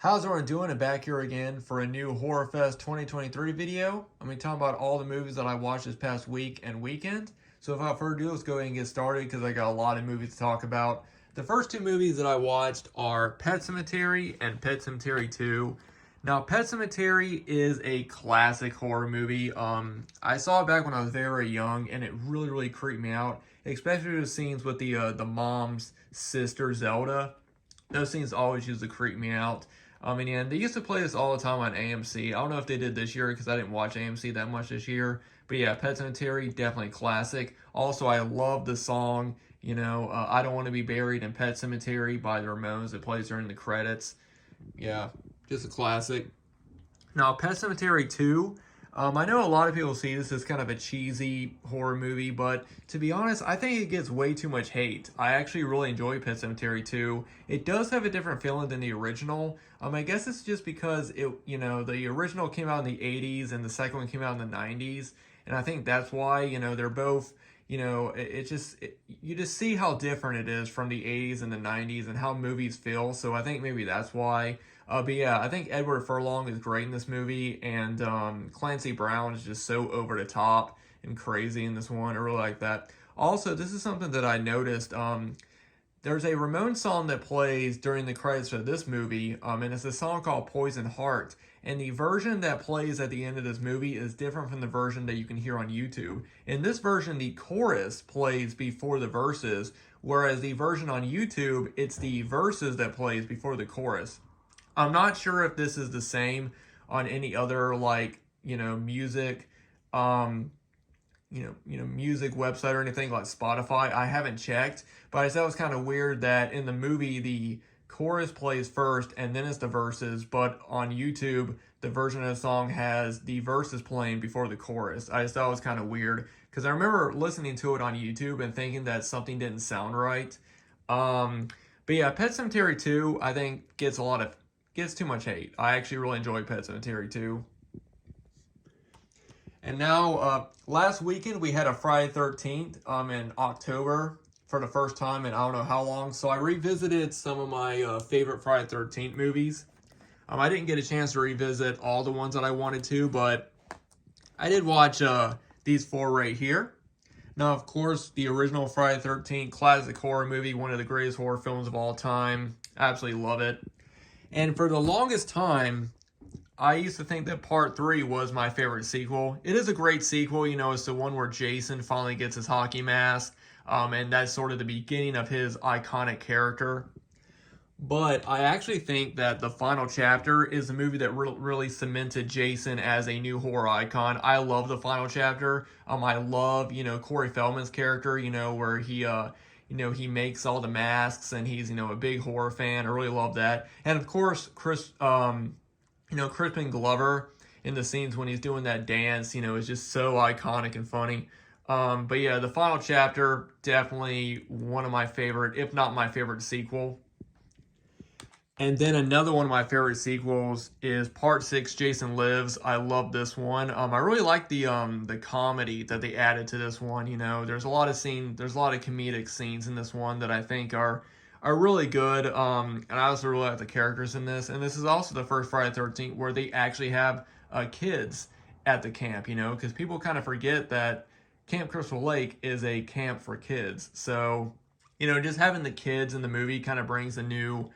How's everyone doing? I'm back here again for a new Horror Fest 2023 video. I'm going to talk about all the movies that I watched this past week and weekend. So without further ado, let's go ahead and get started because I got a lot of movies to talk about. The first two movies that I watched are Pet Semetary and Pet Semetary 2. Now, Pet Semetary is a classic horror movie. I saw it back when I was very young, and it really creeped me out, especially the scenes with the mom's sister Zelda. Those scenes always used to creep me out. And they used to play this all the time on AMC. I don't know if they did this year because I didn't watch AMC that much this year. But yeah, Pet Sematary, definitely classic. Also, I love the song, I Don't Want to Be Buried in Pet Sematary by the Ramones. It plays during the credits. Yeah, just a classic. Now, Pet Sematary 2, I know a lot of people see this as kind of a cheesy horror movie, but to be honest, I think it gets way too much hate. I actually really enjoy Pet Sematary 2. It does have a different feeling than the original. I guess it's just because the original came out in the 80s and the second one came out in the 90s, and I think that's why, they're both, you just see how different it is from the 80s and the 90s and how movies feel, so I think maybe that's why. But yeah, I think Edward Furlong is great in this movie, and Clancy Brown is just so over the top and crazy in this one. I really like that. Also, this is something that I noticed. There's a Ramones song that plays during the credits of this movie, and it's a song called Poison Heart. And the version that plays at the end of this movie is different from the version that you can hear on YouTube. In this version, the chorus plays before the verses, whereas the version on YouTube, it's the verses that plays before the chorus. I'm not sure if this is the same on any other music, music website or anything like Spotify. I haven't checked, but I thought it was kind of weird that in the movie the chorus plays first and then it's the verses, but on YouTube the version of the song has the verses playing before the chorus. I just thought it was kind of weird because I remember listening to it on YouTube and thinking that something didn't sound right. But yeah, Pet Sematary 2 I think gets too much hate. I actually really enjoy Pet Sematary 2. And now, last weekend we had a Friday 13th in October for the first time in I don't know how long. So I revisited some of my favorite Friday 13th movies. I didn't get a chance to revisit all the ones that I wanted to, but I did watch these four right here. Now, of course, the original Friday 13th classic horror movie, one of the greatest horror films of all time. Absolutely love it. And for the longest time, I used to think that Part 3 was my favorite sequel. It is a great sequel, it's the one where Jason finally gets his hockey mask, and that's sort of the beginning of his iconic character. But I actually think that the final chapter is the movie that really cemented Jason as a new horror icon. I love the final chapter. I love, Corey Feldman's character, where he makes all the masks and he's, a big horror fan. I really love that. And of course, Crispin Glover in the scenes when he's doing that dance, is just so iconic and funny. But yeah, the final chapter, definitely one of my favorite, if not my favorite sequel. And then another one of my favorite sequels is Part 6, Jason Lives. I love this one. I really like the comedy that they added to this one. There's a lot of comedic scenes in this one that I think are really good. And I also really like the characters in this. And this is also the first Friday the 13th where they actually have kids at the camp, because people kind of forget that Camp Crystal Lake is a camp for kids. So, just having the kids in the movie kind of brings a new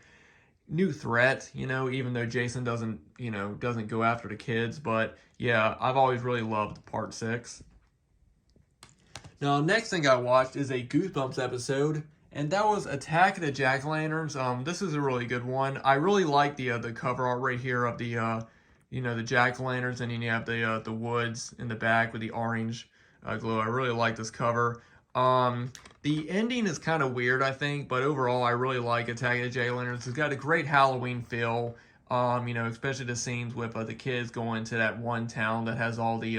threat, even though Jason doesn't go after the kids. But yeah, I've always really loved Part 6. Now, next thing I watched is a Goosebumps episode, and that was Attack of the Jack-o'-lanterns. This is a really good one. I really like the cover art right here of the the jack-o'-lanterns, and then you have the woods in the back with the orange glow. I really like this cover. The ending is kind of weird, I think, but overall, I really like Attack of the Jack-o'-lanterns. It's got a great Halloween feel, especially the scenes with the kids going to that one town that has all the,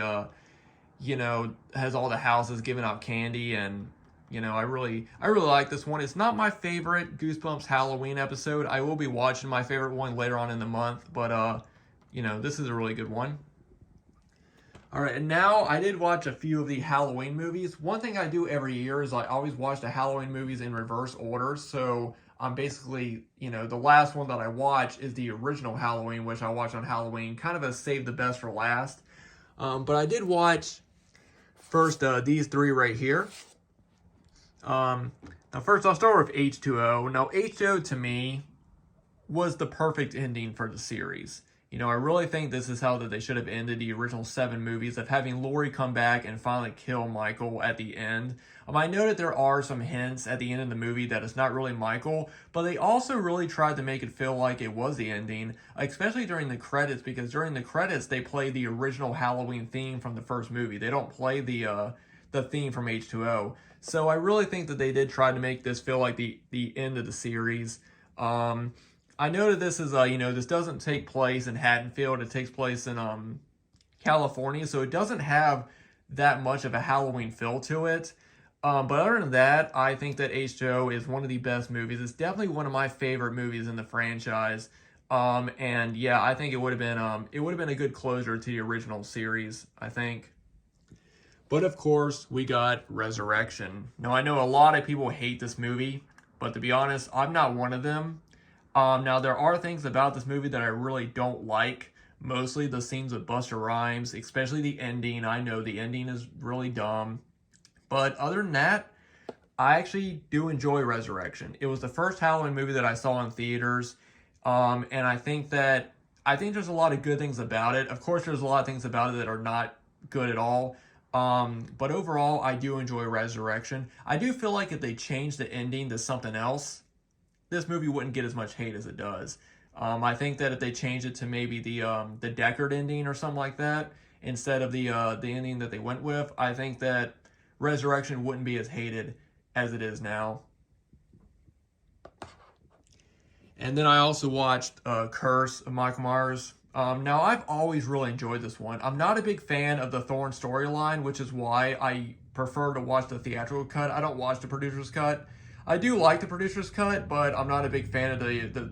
has all the houses giving out candy, and, I really like this one. It's not my favorite Goosebumps Halloween episode. I will be watching my favorite one later on in the month, but, this is a really good one. Alright, and now I did watch a few of the Halloween movies. One thing I do every year is I always watch the Halloween movies in reverse order. So I'm basically, the last one that I watch is the original Halloween, which I watched on Halloween, kind of a save the best for last. But I did watch first these three right here. Now first I'll start with H2O. Now H2O to me was the perfect ending for the series. I really think this is how that they should have ended the original 7 movies, of having Laurie come back and finally kill Michael at the end. I know that there are some hints at the end of the movie that it's not really Michael, but they also really tried to make it feel like it was the ending, especially during the credits, because during the credits they play the original Halloween theme from the first movie. They don't play the theme from H2O. So I really think that they did try to make this feel like the end of the series. I know that this is, this doesn't take place in Haddonfield. It takes place in California, so it doesn't have that much of a Halloween feel to it. But other than that, I think that H2O is one of the best movies. It's definitely one of my favorite movies in the franchise. And yeah, I think it would have been a good closure to the original series, I think. But of course, we got Resurrection. Now, I know a lot of people hate this movie, but to be honest, I'm not one of them. Now, there are things about this movie that I really don't like. Mostly the scenes with Busta Rhymes, especially the ending. I know the ending is really dumb. But other than that, I actually do enjoy Resurrection. It was the first Halloween movie that I saw in theaters. And I think there's a lot of good things about it. Of course, there's a lot of things about it that are not good at all. But overall, I do enjoy Resurrection. I do feel like if they changed the ending to something else, this movie wouldn't get as much hate as it does. I think that if they changed it to maybe the Deckard ending or something like that, instead of the ending that they went with, I think that Resurrection wouldn't be as hated as it is now. And then I also watched Curse of Michael Myers. Now, I've always really enjoyed this one. I'm not a big fan of the Thorne storyline, which is why I prefer to watch the theatrical cut. I don't watch the producer's cut. I do like the producer's cut, but I'm not a big fan of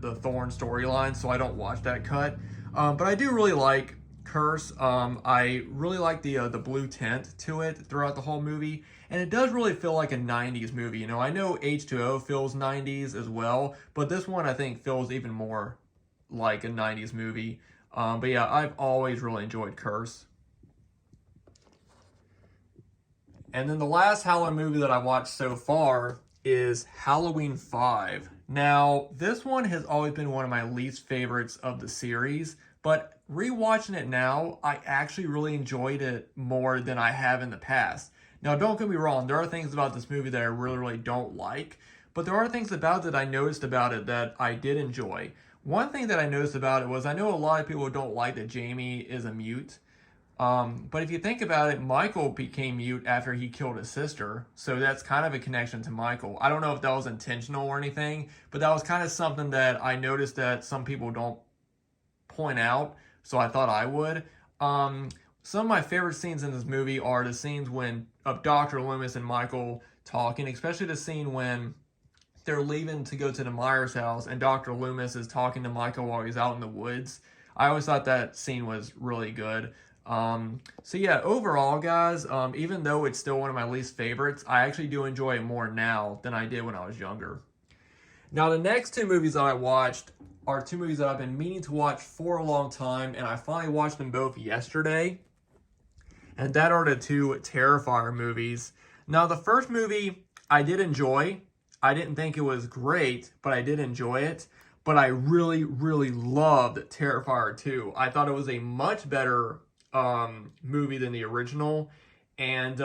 the Thorne storyline, so I don't watch that cut. But I do really like Curse. I really like the blue tint to it throughout the whole movie, and it does really feel like a 90s movie. I know H2O feels 90s as well, but this one I think feels even more like a 90s movie. But yeah, I've always really enjoyed Curse. And then the last Halloween movie that I watched so far is Halloween 5. Now, this one has always been one of my least favorites of the series, but rewatching it now, I actually really enjoyed it more than I have in the past. Now, don't get me wrong, there are things about this movie that I really, really don't like, but there are things about it that I noticed about it that I did enjoy. One thing that I noticed about it was I know a lot of people don't like that Jamie is a mute. But if you think about it, Michael became mute after he killed his sister. So that's kind of a connection to Michael. I don't know if that was intentional or anything, but that was kind of something that I noticed that some people don't point out. So I thought I would. Some of my favorite scenes in this movie are the scenes of Dr. Loomis and Michael talking, especially the scene when they're leaving to go to the Myers house and Dr. Loomis is talking to Michael while he's out in the woods. I always thought that scene was really good. So yeah, overall, guys, even though it's still one of my least favorites, I actually do enjoy it more now than I did when I was younger. Now, the next 2 movies that I watched are 2 movies that I've been meaning to watch for a long time, and I finally watched them both yesterday. And that are the 2 Terrifier movies. Now, the first movie I did enjoy. I didn't think it was great, but I did enjoy it. But I really, really loved Terrifier 2. I thought it was a much better movie than the original, and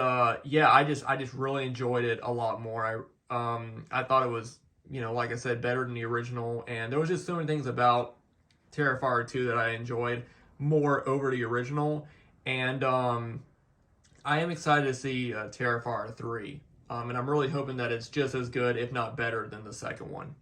yeah, I just really enjoyed it a lot more. I thought it was, like I said, better than the original, and there was just so many things about Terrifier 2 that I enjoyed more over the original, and I am excited to see Terrifier 3, and I'm really hoping that it's just as good, if not better, than the second one.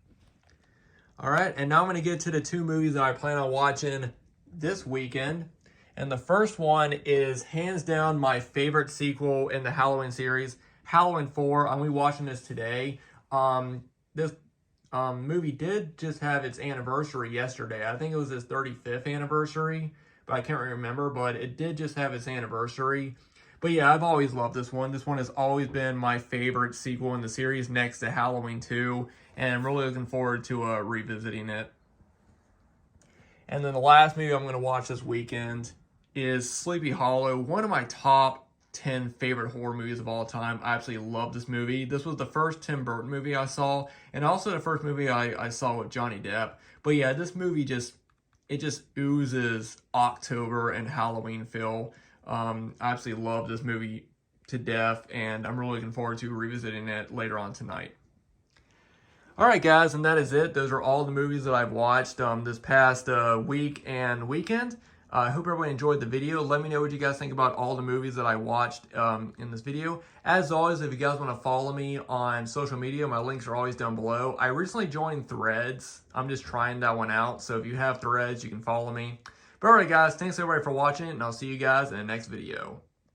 Alright, and now I'm going to get to the 2 movies that I plan on watching this weekend. And the first one is hands down my favorite sequel in the Halloween series, Halloween 4. I'm going to be watching this today. This movie did just have its anniversary yesterday. I think it was its 35th anniversary, but I can't remember. But it did just have its anniversary. But yeah, I've always loved this one. This one has always been my favorite sequel in the series next to Halloween 2, and I'm really looking forward to revisiting it. And then the last movie I'm going to watch this weekend is Sleepy Hollow, one of my top 10 favorite horror movies of all time. I absolutely love this movie. This was the first Tim Burton movie I saw, and also the first movie I saw with Johnny Depp. But yeah, this movie just oozes October and Halloween feel. I absolutely love this movie to death, and I'm really looking forward to revisiting it later on tonight. Alright guys, and that is it. Those are all the movies that I've watched this past week and weekend. I hope everybody enjoyed the video. Let me know what you guys think about all the movies that I watched in this video. As always, if you guys want to follow me on social media, my links are always down below. I recently joined Threads. I'm just trying that one out, so if you have Threads, you can follow me. But alright guys, thanks everybody for watching, and I'll see you guys in the next video.